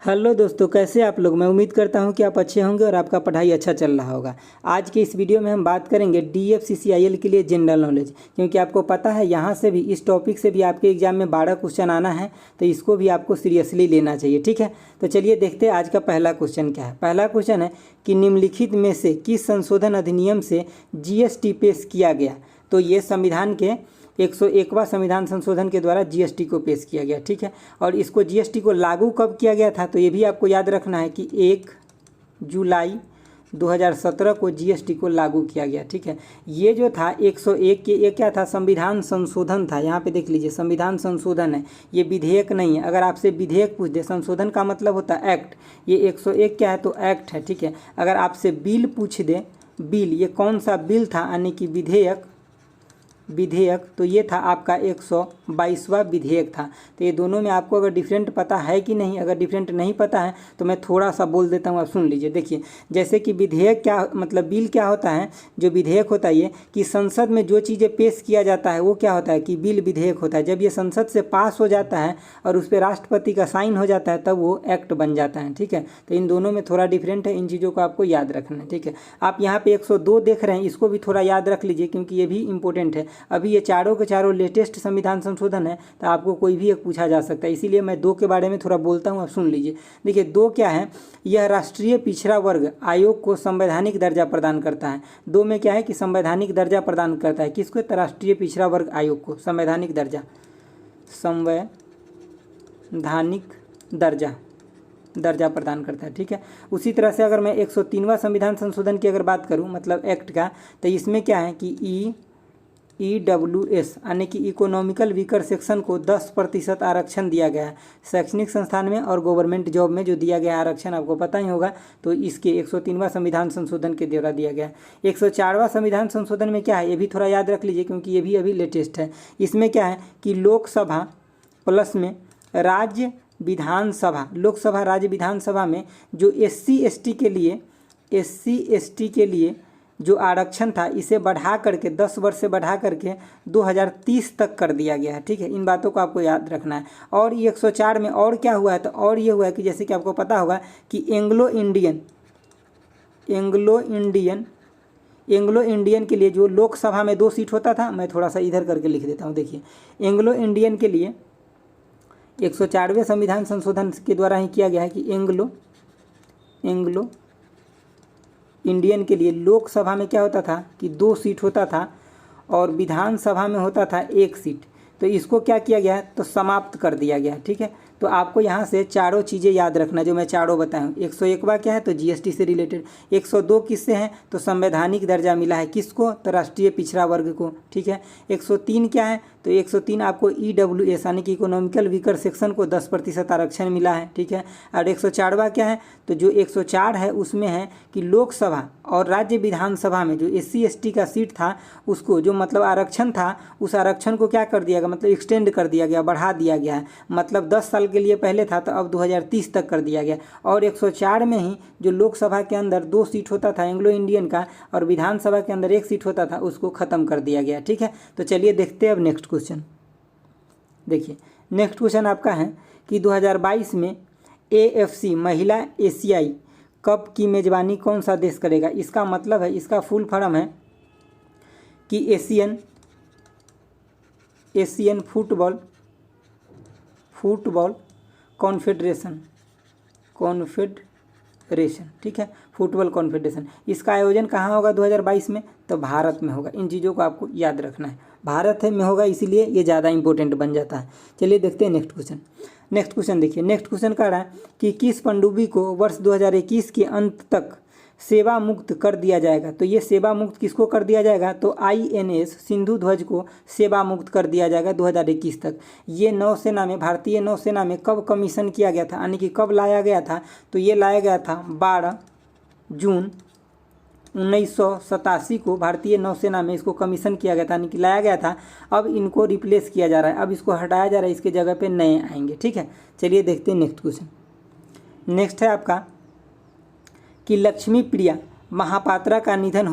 Hello दोस्तों, कैसे आप लोग। मैं उम्मीद करता हूं कि आप अच्छे होंगे और आपका पढ़ाई अच्छा चल रहा होगा। आज के इस वीडियो में हम बात करेंगे DFCCIL के लिए जनरल नॉलेज, क्योंकि आपको पता है यहाँ से भी इस टॉपिक से भी आपके एग्जाम में 12 क्वेश्चन आना है, तो इसको भी आपको सीरियसली लेना चाहिए। ठीक है, तो चलिए देखते हैं आज का पहला क्वेश्चन क्या है। पहला क्वेश्चन है कि निम्नलिखित में से किस संशोधन अधिनियम से GST पेश किया गया। तो ये संविधान के 101वां संविधान संशोधन के द्वारा GST को पेश किया गया। ठीक है, और इसको GST को लागू कब किया गया था, तो ये भी आपको याद रखना है कि 1 जुलाई 2017 को GST को लागू किया गया। ठीक है, ये जो था 101 के ये क्या था, संविधान संशोधन था। यहाँ पे देख लीजिए, संविधान संशोधन है, ये विधेयक नहीं है। अगर आपसे विधेयक पूछ दे, संशोधन का मतलब होता है एक्ट, ये 101 क्या है तो एक्ट है। ठीक है, अगर आपसे बिल पूछ दे, बिल ये कौन सा बिल था, यानी कि विधेयक, तो ये था आपका 122वां विधेयक था। तो ये दोनों में आपको अगर डिफरेंट पता है कि नहीं, अगर डिफरेंट नहीं पता है तो मैं थोड़ा सा बोल देता हूँ, आप सुन लीजिए। देखिए, जैसे कि विधेयक क्या मतलब बिल क्या होता है, जो विधेयक होता है ये कि संसद में जो चीज़ें पेश किया जाता है वो क्या होता है कि बिल विधेयक होता है। जब ये संसद से पास हो जाता है और उस पर राष्ट्रपति का साइन हो जाता है तब वो एक्ट बन जाता है। ठीक है, तो इन दोनों में थोड़ा डिफरेंट है, इन चीज़ों को आपको याद रखना है। ठीक है, आप यहाँ पे 102 देख रहे हैं, इसको भी थोड़ा याद रख लीजिए क्योंकि ये भी इंपॉर्टेंट है। अभी ये चारों के चारों लेटेस्ट संविधान संशोधन है, तो आपको कोई भी एक पूछा जा सकता है, इसीलिए मैं 2 के बारे में थोड़ा बोलता हूँ, आप सुन लीजिए। देखिए 2 क्या है, यह राष्ट्रीय पिछड़ा वर्ग आयोग को संवैधानिक दर्जा प्रदान करता है। 2 में क्या है कि संवैधानिक दर्जा प्रदान करता है, किसको, तो राष्ट्रीय पिछड़ा वर्ग आयोग को संवैधानिक दर्जा, संवैधानिक दर्जा प्रदान करता है। ठीक है, उसी तरह से अगर मैं 103वां संविधान संशोधन की अगर बात करूं, मतलब एक्ट का, तो इसमें क्या है कि EWS यानी कि इकोनॉमिकल वीकर सेक्शन को 10% आरक्षण दिया गया है। शैक्षणिक संस्थान में और गवर्नमेंट जॉब में जो दिया गया आरक्षण आपको पता ही होगा, तो इसके 103वां संविधान संशोधन के द्वारा दिया गया है। 104वां संविधान संशोधन में क्या है, ये भी थोड़ा याद रख लीजिए क्योंकि ये भी अभी लेटेस्ट है। इसमें क्या है कि लोकसभा प्लस में राज्य विधानसभा, लोकसभा राज्य विधानसभा में जो SC ST के लिए जो आरक्षण था, इसे बढ़ा करके 10 वर्ष से बढ़ा करके 2030 तक कर दिया गया है। ठीक है, इन बातों को आपको याद रखना है। और ये 104 में और क्या हुआ है, तो और ये हुआ है कि जैसे कि आपको पता होगा कि एंग्लो इंडियन के लिए जो लोकसभा में 2 सीट होता था, मैं थोड़ा सा इधर करके लिख देता हूँ। देखिए, एंग्लो इंडियन के लिए 104वें संविधान संशोधन के द्वारा ही किया गया है कि एंग्लो इंडियन के लिए लोकसभा में क्या होता था कि 2 सीट होता था और विधानसभा में होता था 1 सीट। तो इसको क्या किया गया है, तो समाप्त कर दिया गया है। ठीक है, तो आपको यहाँ से चारों चीज़ें याद रखना जो मैं चारों बताया हूँ। 101वां क्या है, तो GST से रिलेटेड। 102 किससे है, तो संवैधानिक दर्जा मिला है, किसको, तो राष्ट्रीय पिछड़ा वर्ग को। ठीक है, 103 क्या है, तो 103 आपको EWS यानी कि इकोनॉमिकल वीकर सेक्शन को 10% आरक्षण मिला है। ठीक है, और 104वां क्या है, तो जो 104 है उसमें है कि लोकसभा और राज्य विधानसभा में जो SC ST का सीट था, उसको जो मतलब आरक्षण था, उस आरक्षण को क्या कर दिया गया, मतलब एक्सटेंड कर दिया गया, बढ़ा दिया गया है। मतलब 10 साल के लिए पहले था, तो अब 2030 तक कर दिया गया। और 104 में ही जो लोकसभा के अंदर 2 सीट होता था एंग्लो इंडियन का, और विधानसभा के अंदर 1 सीट होता था, उसको खत्म कर दिया गया। ठीक है, तो चलिए देखते हैं अब नेक्स्ट क्वेश्चन। देखिए, नेक्स्ट क्वेश्चन आपका है कि 2022 में AFC महिला एशियाई कप की मेजबानी कौन सा देश करेगा। इसका मतलब है, इसका फुल फॉर्म है कि एशियन फुटबॉल कॉन्फेडरेशन। ठीक है, फुटबॉल कॉन्फेडरेशन। इसका आयोजन कहाँ होगा 2022 में, तो भारत में होगा। इन चीज़ों को आपको याद रखना है, भारत में होगा, इसीलिए ये ज़्यादा इंपॉर्टेंट बन जाता है। चलिए देखते हैं नेक्स्ट क्वेश्चन। देखिए, नेक्स्ट क्वेश्चन कह रहा है कि किस पनडुब्बी को वर्ष 2021 के अंत तक सेवा मुक्त कर दिया जाएगा। तो ये सेवा मुक्त किसको कर दिया जाएगा, तो INS सिंधु ध्वज को सेवा मुक्त कर दिया जाएगा 2021 तक। ये नौसेना में, भारतीय नौसेना में कब कमीशन किया गया था, यानी कि कब लाया गया था, तो ये लाया गया था 12 जून 1987 को भारतीय नौसेना में इसको कमीशन किया गया था, यानी कि लाया गया था। अब इनको रिप्लेस किया जा रहा है, अब इसको हटाया जा रहा है, इसके जगह पे नए आएंगे। ठीक है, चलिए देखते हैं नेक्स्ट क्वेश्चन। नेक्स्ट है आपका कि लक्ष्मी प्रिया महापात्रा का निधन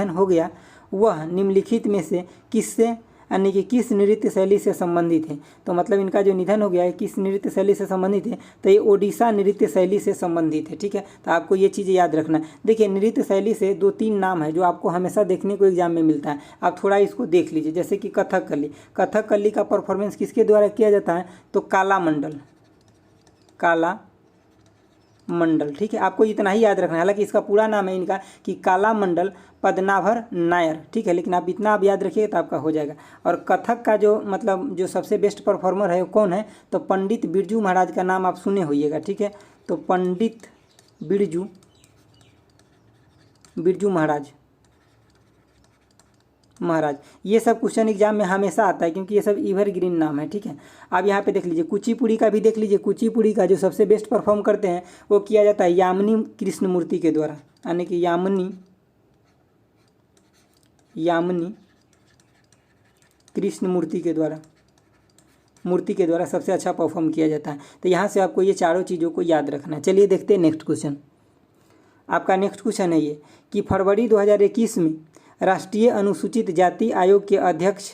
हो गया। वह निम्नलिखित में से किससे यानी कि किस नृत्य शैली से संबंधित है। तो मतलब इनका जो निधन हो गया है किस नृत्य शैली से संबंधित है, तो ये ओडिशा नृत्य शैली से संबंधित है। ठीक है, तो आपको ये चीज़ें याद रखना है। देखिए नृत्य शैली से 2-3 नाम है जो आपको हमेशा देखने को एग्जाम में मिलता है, आप थोड़ा इसको देख लीजिए। जैसे कि कथकली, कथकली का परफॉर्मेंस किसके द्वारा किया जाता है, तो काला मंडल, काला मंडल। ठीक है, आपको इतना ही याद रखना है। हालांकि इसका पूरा नाम है इनका कि काला मंडल पद्मनाभर नायर। ठीक है, लेकिन आप इतना आप याद रखिए तो आपका हो जाएगा। और कथक का जो मतलब जो सबसे बेस्ट परफॉर्मर है वो कौन है, तो पंडित बिरजू महाराज का नाम आप सुने होइएगा। ठीक है, तो पंडित बिरजू महाराज ये सब क्वेश्चन एग्जाम में हमेशा आता है क्योंकि ये सब एवरग्रीन नाम है। ठीक है, आप यहाँ पे देख लीजिए कुचिपुड़ी का भी देख लीजिए। कुचिपुड़ी का जो सबसे बेस्ट परफॉर्म करते हैं वो किया जाता है यामिनी कृष्णमूर्ति के द्वारा, यानी कि यामिनी कृष्णमूर्ति के द्वारा सबसे अच्छा परफॉर्म किया जाता है। तो यहाँ से आपको ये चारों चीज़ों को याद रखना है। चलिए देखते हैं नेक्स्ट क्वेश्चन। आपका नेक्स्ट क्वेश्चन है ये कि फरवरी 2021 में राष्ट्रीय अनुसूचित जाति आयोग के अध्यक्ष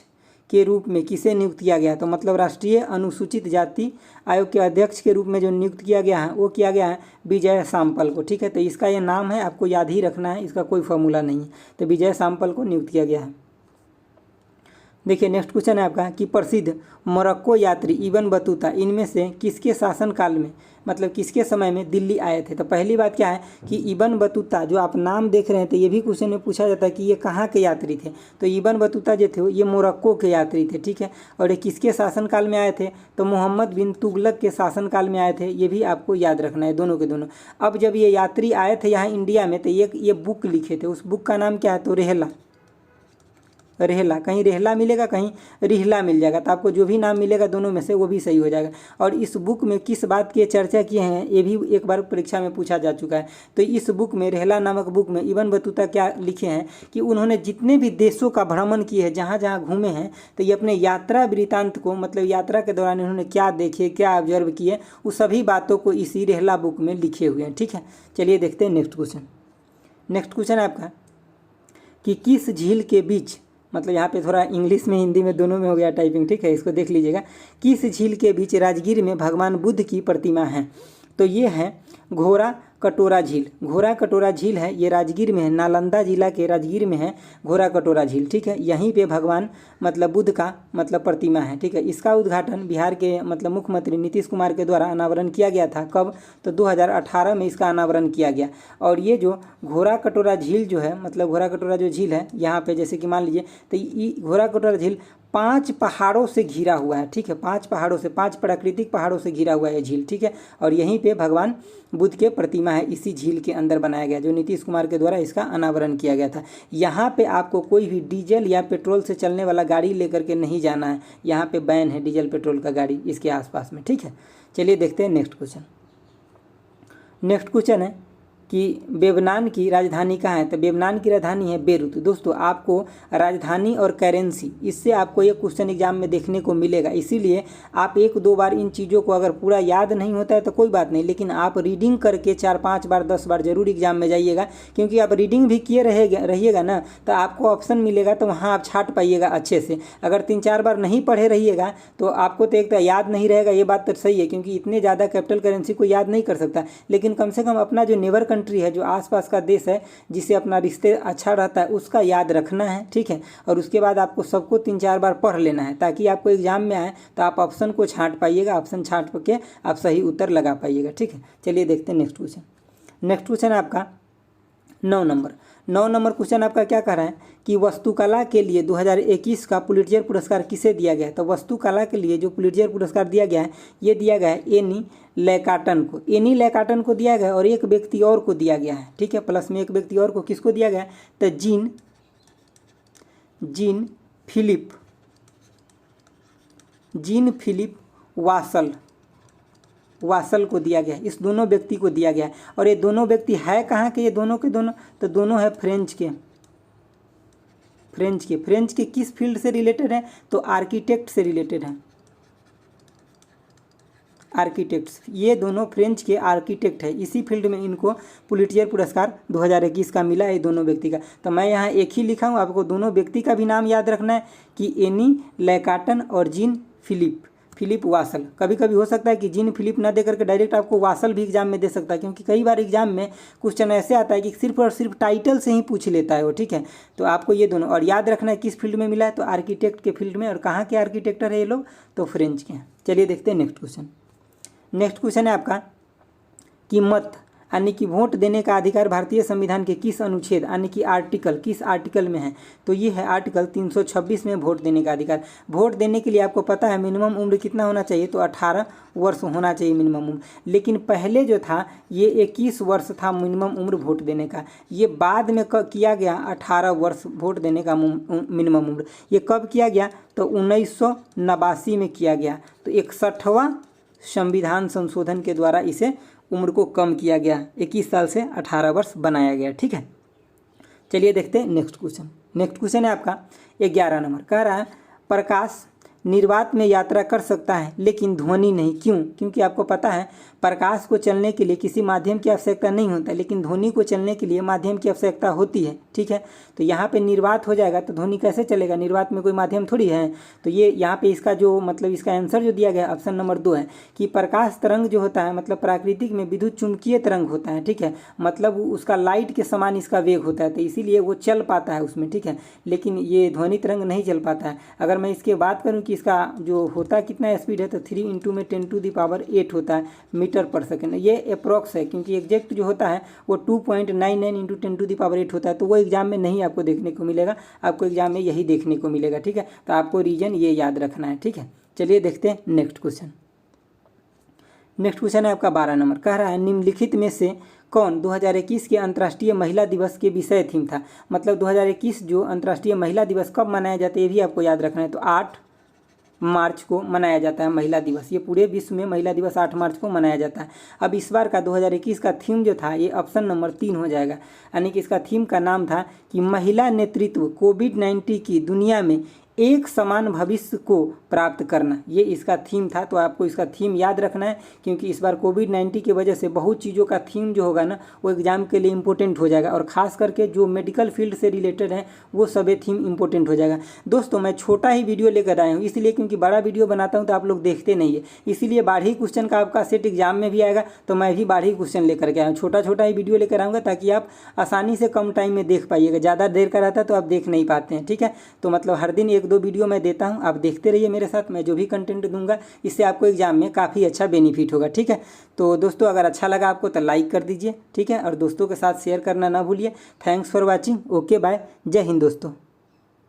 के रूप में किसे नियुक्त किया गया। तो मतलब राष्ट्रीय अनुसूचित जाति आयोग के अध्यक्ष के रूप में जो नियुक्त किया गया है वो किया गया है विजय सांपल को। ठीक है, तो इसका ये नाम है, आपको याद ही रखना है, इसका कोई फॉर्मूला नहीं है। तो विजय सांपल को नियुक्त किया गया है। देखिए नेक्स्ट क्वेश्चन है आपका कि प्रसिद्ध मोरक्को यात्री इब्न बतूता इनमें से किसके शासनकाल में मतलब किसके समय में दिल्ली आए थे। तो पहली बात क्या है कि इब्न बतूता जो आप नाम देख रहे हैं, तो ये भी क्वेश्चन में पूछा जाता है कि ये कहाँ के यात्री थे। तो इब्न बतूता जो थे ये मोरक्को के यात्री थे। ठीक है, और ये किसके शासनकाल में आए थे, तो मोहम्मद बिन तुगलक के शासनकाल में आए थे। ये भी आपको याद रखना है, दोनों के दोनों। अब जब ये यात्री आए थे यहाँ इंडिया में, तो ये बुक लिखे थे, उस बुक का नाम क्या है, तो रेहला। कहीं रेहला मिलेगा, कहीं रिहला मिल जाएगा। तो आपको जो भी नाम मिलेगा दोनों में से वो भी सही हो जाएगा। और इस बुक में किस बात की चर्चा किए हैं ये भी एक बार परीक्षा में पूछा जा चुका है। तो इस बुक में, रेहला नामक बुक में इब्न बतूता क्या लिखे हैं कि उन्होंने जितने भी देशों का भ्रमण किए हैं, जहाँ जहाँ घूमे हैं, तो ये अपने यात्रा वृत्तांत को मतलब यात्रा के दौरान उन्होंने क्या देखे, क्या ऑब्जर्व किए, उस सभी बातों को इसी रेहला बुक में लिखे हुए हैं। ठीक है, चलिए देखते हैं नेक्स्ट क्वेश्चन। नेक्स्ट क्वेश्चन है आपका कि किस झील के बीच, मतलब यहाँ पे थोड़ा इंग्लिश में हिंदी में दोनों में हो गया टाइपिंग। ठीक है, इसको देख लीजिएगा। किस झील के बीच राजगीर में भगवान बुद्ध की प्रतिमा है। तो ये है घोरा कटोरा झील। घोरा कटोरा झील है, ये राजगीर में है, नालंदा जिला के राजगीर में है घोरा कटोरा झील। ठीक है, यहीं पे भगवान मतलब बुद्ध का मतलब प्रतिमा है। ठीक है, इसका उद्घाटन बिहार के मतलब मुख्यमंत्री नीतीश कुमार के द्वारा अनावरण किया गया था। कब, तो 2018 में इसका अनावरण किया गया। और ये जो घोरा कटोरा झील जो है, मतलब घोरा कटोरा जो झील है यहाँ पे, जैसे कि मान लीजिए तो ये घोरा कटोरा झील 5 पहाड़ों से घिरा हुआ है। ठीक है, 5 पहाड़ों से, 5 प्राकृतिक पहाड़ों से घिरा हुआ है झील। ठीक है, और यहीं पे भगवान बुद्ध के प्रतिमा है, इसी झील के अंदर बनाया गया, जो नीतीश कुमार के द्वारा इसका अनावरण किया गया था। यहाँ पे आपको कोई भी डीजल या पेट्रोल से चलने वाला गाड़ी लेकर के नहीं जाना है। यहाँ पे बैन है डीजल पेट्रोल का गाड़ी इसके आसपास में। ठीक है, चलिए देखते हैं नेक्स्ट क्वेश्चन। नेक्स्ट क्वेश्चन है कि लेबनान की राजधानी कहाँ है। तो लेबनान की राजधानी है बेरूत। दोस्तों आपको राजधानी और करेंसी, इससे आपको ये क्वेश्चन एग्जाम में देखने को मिलेगा। इसीलिए आप 1-2 बार इन चीज़ों को अगर पूरा याद नहीं होता है तो कोई बात नहीं, लेकिन आप रीडिंग करके 4-5 बार 10 बार जरूर एग्जाम में जाइएगा। क्योंकि आप रीडिंग भी किए रहिएगा ना, तो आपको ऑप्शन मिलेगा, तो वहाँ आप छाट पाइएगा अच्छे से। अगर 3-4 बार नहीं पढ़े रहिएगा तो आपको तो एक तो याद नहीं रहेगा, ये बात तो सही है, क्योंकि इतने ज़्यादा कैपिटल करेंसी को याद नहीं कर सकता। लेकिन कम से कम अपना जो नेबर कंट्री है, जो आसपास का देश है, जिसे अपना रिश्ते अच्छा रहता है, उसका याद रखना है। ठीक है, और उसके बाद आपको सबको 3-4 बार पढ़ लेना है, ताकि आपको एग्जाम में आए तो आप ऑप्शन को छांट पाइएगा, ऑप्शन छांट के आप सही उत्तर लगा पाइएगा। ठीक है, चलिए देखते हैं नेक्स्ट क्वेश्चन। नेक्स्ट क्वेश्चन है आपका 9 नंबर क्वेश्चन आपका क्या कह रहा है कि वस्तुकला के लिए 2021 का पुलिट्जर पुरस्कार किसे दिया गया है। तो वस्तुकला के लिए जो पुलिट्जर पुरस्कार दिया गया है, ये दिया गया है एनी लैकाटन को दिया गया है, और एक व्यक्ति और को दिया गया है। ठीक है, प्लस में एक व्यक्ति और को किसको दिया गया है, तो जीन फिलिप वासल को दिया गया है। इस दोनों व्यक्ति को दिया गया है। और ये दोनों व्यक्ति है कहाँ के, ये दोनों के दोनों, तो दोनों है फ्रेंच के किस फील्ड से रिलेटेड है, तो आर्किटेक्ट से रिलेटेड है। आर्किटेक्ट्स, ये दोनों फ्रेंच के आर्किटेक्ट है। इसी फील्ड में इनको पुलिट्जर पुरस्कार 2021 का मिला है, ये दोनों व्यक्ति का। तो मैं यहाँ एक ही लिखा हूँ, आपको दोनों व्यक्ति का भी नाम याद रखना है कि एनी लैकाटन और जीन फिलिप वासल। कभी कभी हो सकता है कि जीन फिलिप ना दे करके डायरेक्ट आपको वासल भी एग्जाम में दे सकता है, क्योंकि कई बार एग्जाम में क्वेश्चन ऐसे आता है कि सिर्फ और सिर्फ टाइटल से ही पूछ लेता है वो, ठीक है। तो आपको ये दोनों और याद रखना है किस फील्ड में मिला है, तो आर्किटेक्ट के फील्ड में। और कहाँ के आर्किटेक्टर है ये लोग, तो फ्रेंच के हैं। चलिए देखते हैं नेक्स्ट क्वेश्चन। नेक्स्ट क्वेश्चन है आपका कि मत यानी कि वोट देने का अधिकार भारतीय संविधान के किस अनुच्छेद यानी कि आर्टिकल, किस आर्टिकल में है, तो ये है आर्टिकल 326 में वोट देने का अधिकार। वोट देने के लिए आपको पता है मिनिमम उम्र कितना होना चाहिए, तो 18 वर्ष होना चाहिए मिनिमम उम्र। लेकिन पहले जो था ये 21 वर्ष था मिनिमम उम्र वोट देने का, ये बाद में किया गया 18 वर्ष वोट देने का मिनिमम उम्र। ये कब किया गया, तो 1989 में किया गया। तो 61वां संविधान संशोधन के द्वारा इसे उम्र को कम किया गया, 21 साल से 18 वर्ष बनाया गया, ठीक है। चलिए देखते हैं नेक्स्ट क्वेश्चन। नेक्स्ट क्वेश्चन है आपका 11 नंबर, कह रहा है प्रकाश निर्वात में यात्रा कर सकता है लेकिन ध्वनि नहीं, क्यों? क्योंकि आपको पता है प्रकाश को चलने के लिए किसी माध्यम की आवश्यकता नहीं होता, लेकिन ध्वनि को चलने के लिए माध्यम की आवश्यकता होती है, ठीक है। तो यहाँ पे निर्वात हो जाएगा तो ध्वनि कैसे चलेगा, निर्वात में कोई माध्यम थोड़ी है। तो ये यहाँ पे इसका जो मतलब इसका आंसर जो दिया गया ऑप्शन नंबर 2 है कि प्रकाश तरंग जो होता है मतलब प्राकृतिक में विद्युत चुंबकीय तरंग होता है, ठीक है। मतलब उसका लाइट के समान इसका वेग होता है, तो इसीलिए वो चल पाता है उसमें, ठीक है। लेकिन ये ध्वनि तरंग नहीं चल पाता है। अगर मैं इसके बात करूँ कि इसका जो होता है कितना स्पीड है, तो 3 × 10⁸ होता है मीटर पर सेकेंड। ये अप्रॉक्स है, क्योंकि एग्जैक्ट जो होता है वो 2.99 × 10⁸ होता है। तो वो एग्जाम में नहीं आपको देखने को मिलेगा, आपको एग्जाम में यही देखने को मिलेगा, ठीक है। तो आपको रीजन ये याद रखना है, ठीक है। चलिए देखते हैं नेक्स्ट क्वेश्चन। नेक्स्ट क्वेश्चन है आपका 12 नंबर, कह रहा है निम्नलिखित में से कौन 2021 के अंतर्राष्ट्रीय महिला दिवस के विषय थीम था। मतलब 2021 जो अंतर्राष्ट्रीय महिला दिवस कब मनाया जाता है ये भी आपको याद रखना है। तो 8 मार्च को मनाया जाता है महिला दिवस। ये पूरे विश्व में महिला दिवस 8 मार्च को मनाया जाता है। अब इस बार का 2021 का थीम जो था ये ऑप्शन नंबर 3 हो जाएगा, यानी कि इसका थीम का नाम था कि महिला नेतृत्व कोविड-19 की दुनिया में एक समान भविष्य को प्राप्त करना, ये इसका थीम था। तो आपको इसका थीम याद रखना है, क्योंकि इस बार कोविड-19 की वजह से बहुत चीज़ों का थीम जो होगा ना वो एग्जाम के लिए इंपॉर्टेंट हो जाएगा, और ख़ास करके जो मेडिकल फील्ड से रिलेटेड है वो सभी थीम इंपॉर्टेंट हो जाएगा। दोस्तों मैं छोटा ही वीडियो लेकर आया हूँ, इसलिए क्योंकि बड़ा वीडियो बनाता हूँ तो आप लोग देखते नहीं है, इसीलिए बारही क्वेश्चन का आपका सेट एग्जाम में भी आएगा, तो मैं भी बारही क्वेश्चन लेकर के आया हूँ। छोटा छोटा ही वीडियो लेकर आऊँगा ताकि आप आसानी से कम टाइम में देख पाइएगा। ज़्यादा देर का रहता है तो आप देख नहीं पाते हैं, ठीक है। तो मतलब हर दिन 1-2 वीडियो मैं देता हूँ, आप देखते रहिए मेरे साथ। मैं जो भी कंटेंट दूंगा इससे आपको एग्जाम में काफ़ी अच्छा बेनिफिट होगा, ठीक है। तो दोस्तों अगर अच्छा लगा आपको तो लाइक कर दीजिए, ठीक है, और दोस्तों के साथ शेयर करना ना भूलिए। Thanks for watching, okay bye, Jai Hind दोस्तों।